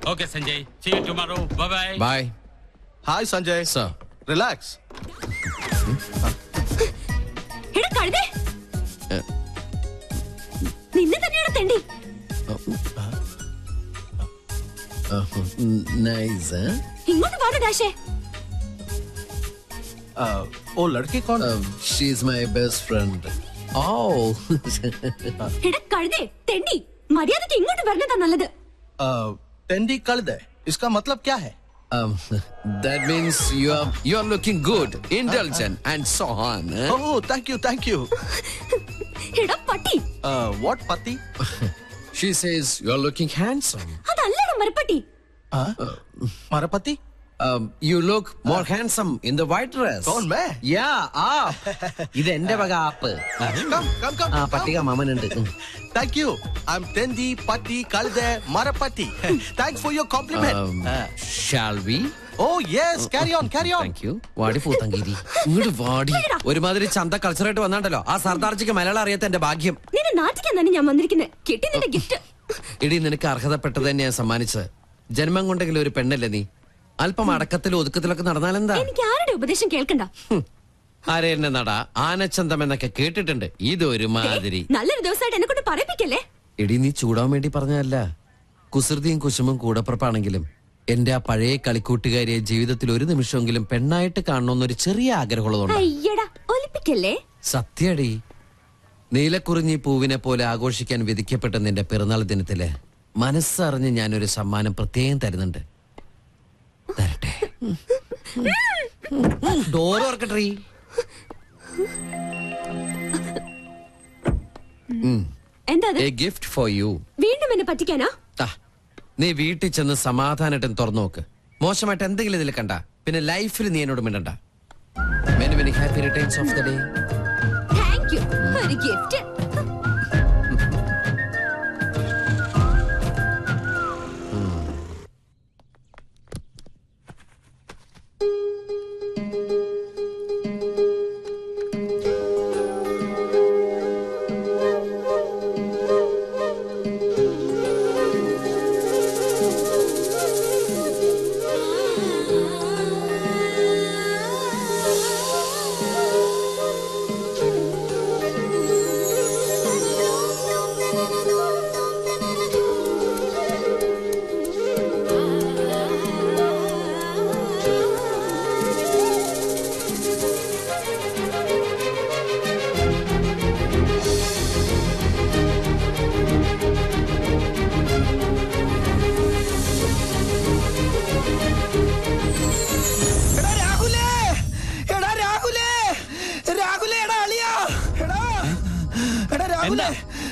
Okay, Sanjay. See you tomorrow. Bye-bye. Bye. Hi, Sanjay. Sir. Relax. എടാ കഴുതേ, നിന്നെ തന്നെയാണ് തെണ്ടി. Nice, huh? ഇങ്ങോട്ട് വാ ഡാഷേ. वो लड़की कौन? She's my best friend. Oh. എടാ കഴുതേ, തെണ്ടി, മര്യാദയ്ക്ക് ഇങ്ങോട്ട് വരണതാ നല്ലത്. टेंडी कल दे, इसका मतलब क्या है? That means you are looking good, indulgent, and so on. Huh? Oh, thank you. എടാ പട്ടി. What pati? She says you are looking handsome. അതല്ലടാ മരപ്പട്ടി. मारा पति? You look more handsome in the white dress. कौन मैं? Yeah, ഇത് എന്റെ വക ആപ്പ്. Come. പട്ടിക മാമനുണ്ട്. Thank you. I'm Tendi Patti Kalde Marapati. Thanks for your compliment. Shall we? Oh yes, carry on. Thank you. വാടി പൂത്തങ്കീരി. ഇങ്ങോട്ട് വാടി. ഒരുമാതിരി ചന്ത കൾച്ചറായിട്ട് വന്നാണ്ടല്ലോ. ആ സർദാർജിക്ക് മലയാളം അറിയാത്ത എന്റെ ഭാഗ്യം. നിന്നെ നാട്ടിക്കാൻ തന്നെ ഞാൻ വന്നിരിക്കുന്നത്. കിട്ടി നിന്റെ ഗിഫ്റ്റ്. ഇടി നിനക്ക് അർഹതപ്പെട്ടത് തന്നെ ഞാൻ സമ്മാനിച്ചത്. ജന്മം കൊണ്ടെങ്കിലും ഒരു പെണ്ണല്ലേ നീ? അല്പം അടക്കത്തിലും ഒതുക്കത്തിലൊക്കെ നടന്നാലെന്താ? എനിക്ക് ആരുടെ ഉപദേശം കേൾക്കണ്ട. ആരെന്നെ നട ആനച്ചന്തം എന്നൊക്കെ കേട്ടിട്ടുണ്ട്. ഇതൊരുമാതിരി. നല്ലൊരു ദിവസമായിട്ട് എന്നെ കൊണ്ട് പറയിപ്പിക്കല്ലേ. എടി നീ ചൂടാൻ വേണ്ടി പറഞ്ഞതല്ല. കുസൃതിയും കുശുമും കൂടപ്പുറപ്പാണെങ്കിലും എന്റെ ആ പഴയ കളിക്കൂട്ടുകാരിയെ ജീവിതത്തിൽ ഒരു നിമിഷമെങ്കിലും പെണ്ണായിട്ട് കാണണമെന്നൊരു ചെറിയ ആഗ്രഹമുള്ളതുകൊണ്ട്. അയ്യടാ ഒലിപ്പിക്കല്ലേ. സത്യടി, നീലക്കുറിഞ്ഞി പൂവിനെ പോലെ ആഘോഷിക്കാൻ വിധിക്കപ്പെട്ട നിന്റെ പിറന്നാൾ ദിനത്തില് മനസ്സറിഞ്ഞ് ഞാനൊരു സമ്മാനം പ്രത്യേകം തരുന്നുണ്ട്. തരട്ടെ. ഡോർ ഓർക്കട്ടെ. എന്താ A gift for you. വീണ്ടും എന്നെ പറ്റിക്കാനാ? നീ വീട്ടിൽ ചെന്ന് സമാധാനമായിട്ട് തുറന്നു നോക്ക്. മോശമായിട്ട് എന്തെങ്കിലും ഇതിൽ കണ്ട പിന്നെ ലൈഫിൽ നീ എന്നോട് മിണ്ടണ്ട. Many many happy returns of the day. Thank you. ഒരു ഗിഫ്റ്റ്.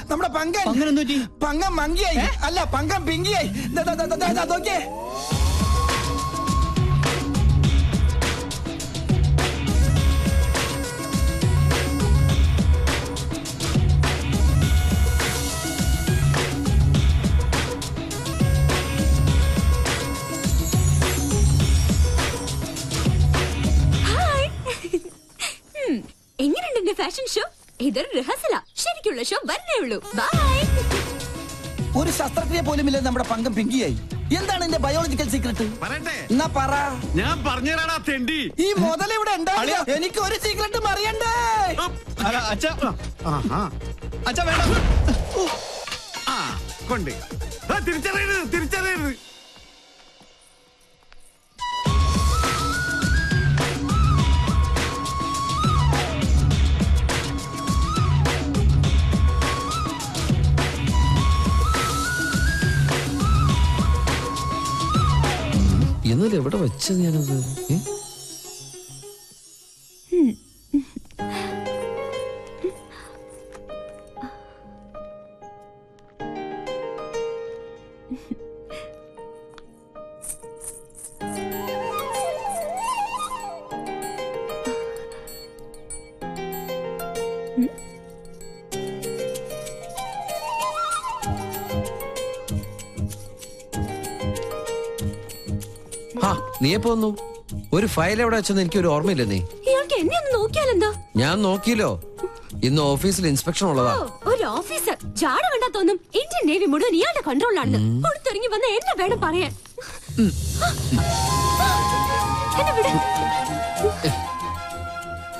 നമ്മുടെ പങ്കം മങ്കിയായി അല്ല പങ്കം പിങ്കിയായി. നോക്കിയേ, എങ്ങനെയുണ്ട് എന്റെ ഫാഷൻ ഷോ? ഇതൊരു റിഹേഴ്സലാ. ശരിക്കുള്ള ഷോ വരണേ ഉള്ളൂ. ബൈ. ഒരു ശസ്ത്രക്രിയ പോലുമില്ല നമ്മുടെ പങ്കം പിങ്കിയായി. എന്താണ് എന്റെ ബയോളജിക്കൽ സീക്രട്ട്? എന്നാ പറ. ഞാൻ പറഞ്ഞുതരാടാ തെണ്ടി. ഈ മുതൽ ഇവിടെ ഉണ്ടാവില്ല. എനിക്ക് ഒരു സീക്രട്ടും അറിയണ്ടേ. കൊണ്ട് തിരിച്ചറിയരുത്. ഇന്നലെ എവിടെ വെച്ചത് ഞാനത്? നീ എപ്പോ വന്നു? ഒരു ഫയൽ എവിടെ വെച്ചെന്ന് എനിക്ക് ഒരു ഓർമ്മയില്ല. നീ ഇയാൾക്ക് എന്നെ ഒന്ന് നോക്കിയാലെന്താ? ഞാൻ നോക്കിയല്ലോ. ഇന്ന് ഓഫീസിൽ ഇൻസ്പെക്ഷൻ ഉള്ളതാ. ഒരു ഓഫീസർ ജാട കണ്ടാ തോന്നും ഇന്ത്യൻ നേവി മുഴുവൻ ഇയാളുടെ കൺട്രോളിലാണെന്ന്. കൊടുത്തിറങ്ങി വന്ന എന്നെ വേണം പറയാൻ. എന്നെ വിട്.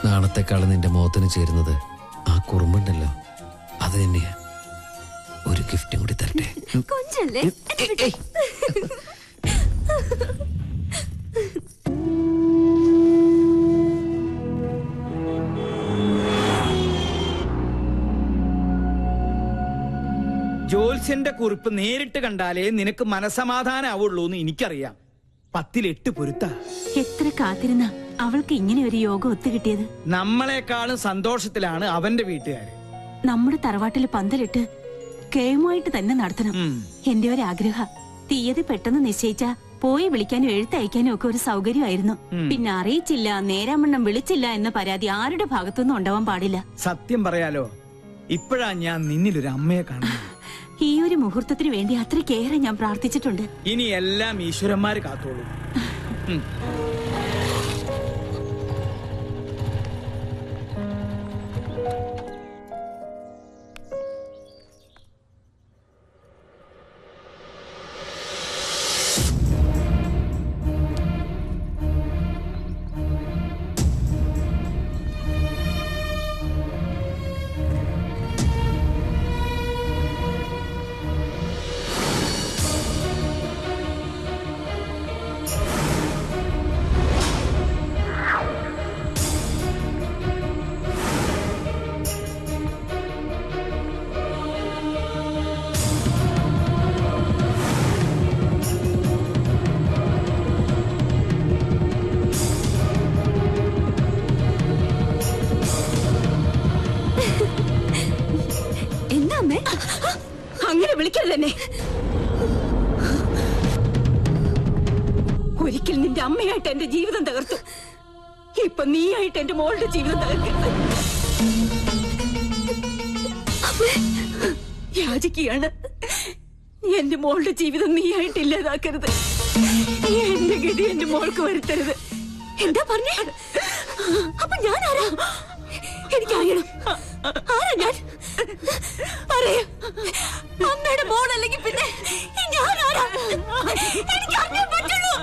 നാളത്തെക്കാളും നിന്റെ മുഖത്തിന് ചേരുന്നത് ആ കുറുമ്പുണ്ടല്ലോ, അത് തന്നെയാ. ഒരു ഗിഫ്റ്റും കൂടി തരട്ടെ. കൊഞ്ചല്ലേ? എന്നെ വിട്. ജോത്സ്യന്റെ കുറിപ്പ് നേരിട്ട് കണ്ടാലേ നിനക്ക് മനസമാധാനം ആവുള്ളൂ എന്ന് എനിക്കറിയാം. 10 പൊരുത്ത. എത്ര കാത്തിരുന്ന അവൾക്ക് ഇങ്ങനെ ഒരു യോഗം ഒത്തുകിട്ടിയത്. നമ്മളെക്കാളും സന്തോഷത്തിലാണ് അവന്റെ വീട്ടുകാര്. നമ്മുടെ തറവാട്ടില് പന്തലിട്ട് കേമുമായിട്ട് തന്നെ നടത്തണം. എന്റെ ഒരു ആഗ്രഹ. തീയതി പെട്ടെന്ന് നിശ്ചയിച്ച പോയി വിളിക്കാനും എഴുത്തയക്കാനും ഒക്കെ ഒരു സൗകര്യമായിരുന്നു. പിന്നെ അറിയിച്ചില്ല, നേരാമണ്ണം വിളിച്ചില്ല എന്ന പരാതി ആരുടെ ഭാഗത്തുനിന്നും ഉണ്ടാവാൻ പാടില്ല. സത്യം പറയാലോ, ഇപ്പോഴാ ഞാൻ നിന്നിലൊരു അമ്മയെ കാണുന്നത്. ഈ ഒരു മുഹൂർത്തത്തിന് വേണ്ടി അത്രയ്ക്കേറെ ഞാൻ പ്രാർത്ഥിച്ചിട്ടുണ്ട്. ഇനി എല്ലാം ഈശ്വരന്മാര് കാത്തോളൂ. അങ്ങനെ വിളിക്കരുതെന്നെ. ഒരിക്കൽ നിന്റെ അമ്മയായിട്ട് എന്റെ ജീവിതം തകർത്തു. ഇപ്പൊ നീയായിട്ട് എന്റെ മോളുടെ ജീവിതം തകർക്കരുത്. യാചിക്കുകയാണ്. എന്റെ മോളുടെ ജീവിതം നീയായിട്ട് ഇല്ലാതാക്കരുത്. എന്റെ ഗതി എന്റെ മോൾക്ക് വരുത്തരുത്. എന്താ പറഞ്ഞേ? അപ്പൊ ഞാൻ ആരാ? എനിക്കറിയണം. ആരാ ഞാൻ? പറയാ. അമ്മയുടെ മോളല്ലെങ്കിൽ പിന്നെ ഞാൻ ആരാ? എനിക്ക് അറിയാൻ പറ്റുള്ളൂ.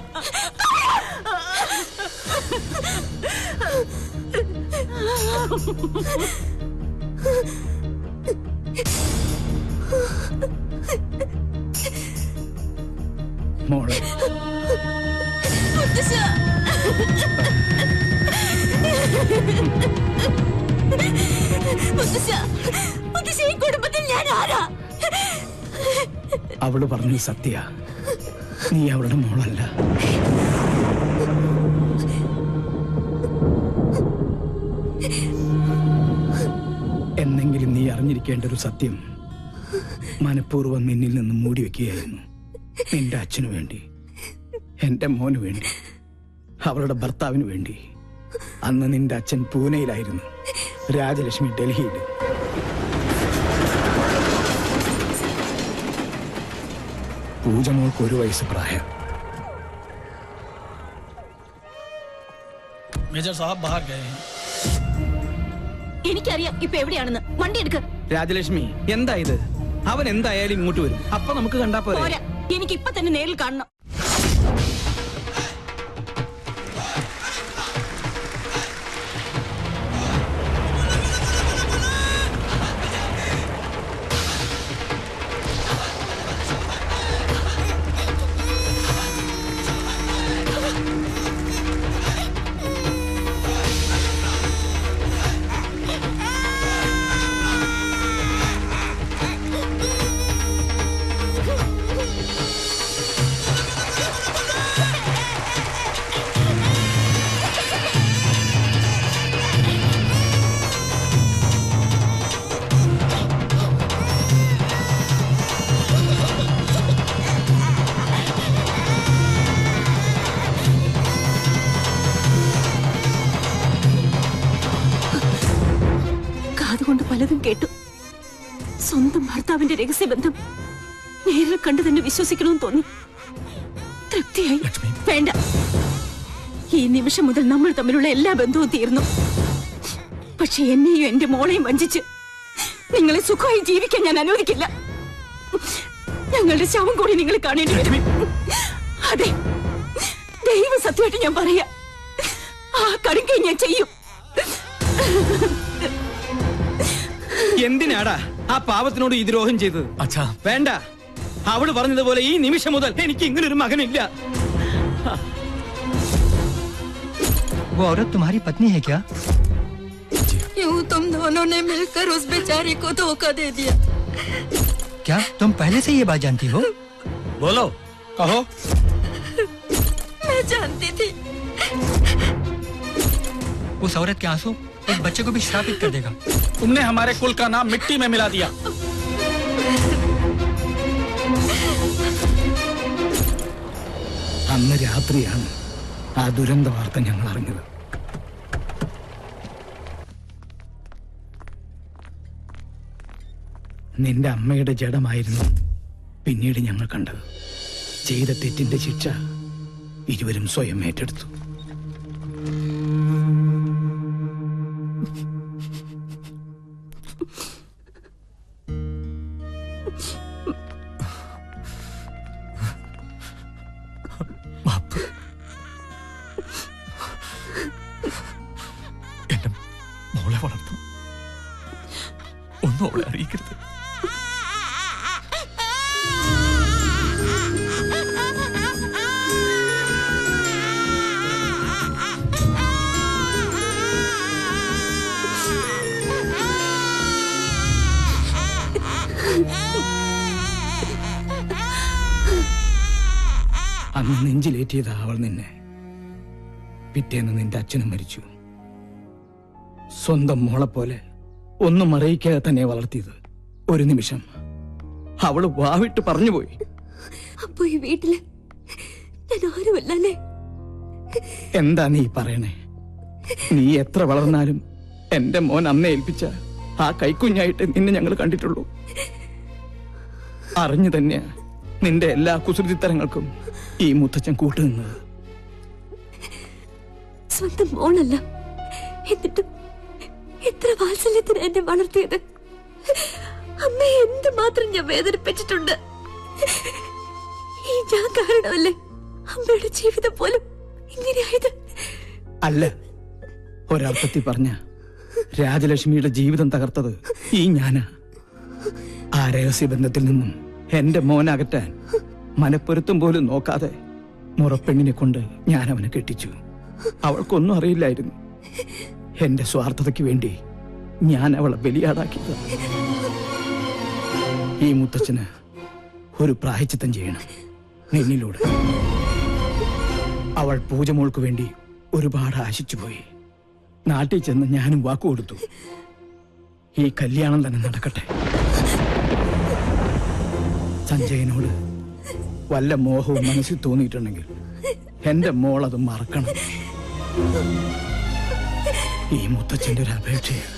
മോളെ ഈ കുടുംബത്തിൽ ഞാൻ ആരാ? അവള് പറഞ്ഞു സത്യ, നീ അവളുടെ മോളല്ല. എന്നെങ്കിലും നീ അറിഞ്ഞിരിക്കേണ്ട ഒരു സത്യം മനഃപൂർവ്വം നിന്നിൽ നിന്ന് മൂടി വെക്കുകയായിരുന്നു. നിന്റെ അച്ഛനു വേണ്ടി, എന്റെ മോന് വേണ്ടി, അവളുടെ ഭർത്താവിന് വേണ്ടി. അന്ന് നിന്റെ അച്ഛൻ പൂനെയിലായിരുന്നു, രാജലക്ഷ്മി ഡൽഹിയിൽ. പൂജ മോൾക്ക് 1 വയസ്സ് പ്രായം. മേജർ സാഹബ് ബാഹർ ഗയേ. എനിക്കറിയാം ഇപ്പൊ എവിടെയാണെന്ന്. വണ്ടി എടുക്ക. രാജലക്ഷ്മി, എന്താ ഇത്? അവൻ എന്തായാലും ഇങ്ങോട്ട് വരും. അപ്പൊ നമുക്ക് കണ്ടാ പോരാ. എനിക്ക് ഇപ്പൊ തന്നെ നേരിൽ കാണണം. കാതുകൊണ്ട് പലതും കേട്ടു. സ്വന്തം ഭർത്താവിന്റെ രഹസ്യബന്ധം നേരിൽ കണ്ടു തന്നെ വിശ്വസിക്കണമെന്ന് തോന്നി. തൃപ്തിയായി. വേണ്ട, ഈ നിമിഷം മുതൽ നമ്മൾ തമ്മിലുള്ള എല്ലാ ബന്ധവും തീർന്നു. പക്ഷെ എന്നെയും എന്റെ മോളെയും വഞ്ചിച്ച് നിങ്ങളെ സുഖമായി ജീവിക്കാൻ ഞാൻ അനുവദിക്കില്ല. ഞങ്ങളുടെ ശവം കൂടി നിങ്ങൾ കാണേണ്ടി വരും. അതെ, ദൈവ സത്യമായിട്ട് ഞാൻ പറയാ, ആ കടുങ്കൈ ഞാൻ ചെയ്യും. എന്തിനാടാ ആ പാവത്തിനോട് ഈ ദ്രോഹം ചെയ്തത്? അച്ഛാ വേണ്ട, അവള് പറഞ്ഞതുപോലെ ഈ നിമിഷം മുതൽ എനിക്ക് ഇങ്ങനൊരു മകനില്ല. वो औरत तुम्हारी पत्नी है क्या? यूं तुम दोनों ने मिलकर उस बेचारे को धोखा दे दिया। क्या तुम पहले से ये बात जानती हो? बोलो, कहो। मैं जानती थी। उस औरत के आंसू एक बच्चे को भी श्रापित कर देगा. तुमने हमारे कुल का नाम मिट्टी में मिला दिया. അന്ന് രാത്രിയാണ് ആ ദുരന്ത വാർത്ത ഞങ്ങൾ അറിഞ്ഞത്. നിന്റെ അമ്മയുടെ ജഡമായിരുന്നു പിന്നീട് ഞങ്ങൾ കണ്ടത്. ചെയ്ത തെറ്റിന്റെ ശിക്ഷ ഇരുവരും സ്വയം ഏറ്റെടുത്തു. എന്റെ മോളെ വളർത്തും, ഒന്നും അവളെ അറിയിക്കരുത്. അന്ന് നെഞ്ചിലേറ്റിയതാ അവൾ നിന്നെ. പിറ്റേന്ന് നിന്റെ അച്ഛനും മരിച്ചു. സ്വന്തം മോളെ പോലെ ഒന്നും അറിയിക്കാതെ തന്നെ വളർത്തിയത്. ഒരു നിമിഷം അവള് വാവിട്ട് പറഞ്ഞുപോയി. അപ്പൊ ഈ വീട്ടില് ഞാൻ ആരുമല്ലേ? എന്താ നീ പറയണേ? നീ എത്ര വളർന്നാലും എന്റെ മോൻ അമ്മയെ ഏൽപ്പിച്ച ആ കൈക്കുഞ്ഞായിട്ട് നിന്നെ ഞങ്ങൾ കണ്ടിട്ടുള്ളൂ. അറിഞ്ഞു തന്നെയാ നിന്റെ എല്ലാ കുസൃതിത്തരങ്ങൾക്കും ഈ മുത്തച്ഛൻ കൂട്ടുനിന്നത്. സ്വന്തം മോളല്ല, എന്നിട്ടും എത്ര വാത്സല്യത്തിന് എന്നെ വളർത്തിയത്. അമ്മയെ എന്തുമാത്രം ഞാൻ വേദനിപ്പിച്ചിട്ടുണ്ട്. ഈ ഞാൻ കാരണമല്ലേ അമ്മയുടെ ജീവിതം പോലും ഇങ്ങനെയായത്? അല്ല, ഒരർത്ഥത്തിൽ പറഞ്ഞ രാജലക്ഷ്മിയുടെ ജീവിതം തകർത്തത് ഈ ഞാനാ. ആ രഹസ്യബന്ധത്തിൽ നിന്നും എന്റെ മോനകറ്റാൻ മനപ്പൊരുത്തം പോലും നോക്കാതെ മുറപ്പെണ്ണിനെ കൊണ്ട് ഞാൻ അവനെ കെട്ടിച്ചു. അവൾക്കൊന്നും അറിയില്ലായിരുന്നു. എന്റെ സ്വാർത്ഥതയ്ക്ക് വേണ്ടി ഞാൻ അവളെ ബലിയാടാക്കിയത്. ഈ മുത്തച്ഛന് ഒരു പ്രായശ്ചിത്തം ചെയ്യണം നിന്നിലൂടെ. അവൾ പൂജമോൾക്ക് വേണ്ടി ഒരുപാട് ആശിച്ചുപോയി. നാട്ടിൽ ചെന്ന് ഞാനും വാക്കുകൊടുത്തു, ഈ കല്യാണം തന്നെ നടക്കട്ടെ. സഞ്ജയനോട് വല്ല മോഹവും മനസ്സിൽ തോന്നിയിട്ടുണ്ടെങ്കിൽ എന്റെ മോൾ അത് മറക്കണം. ഈ മുത്തച്ഛന്റെ ഒരു അപേക്ഷയാണ്.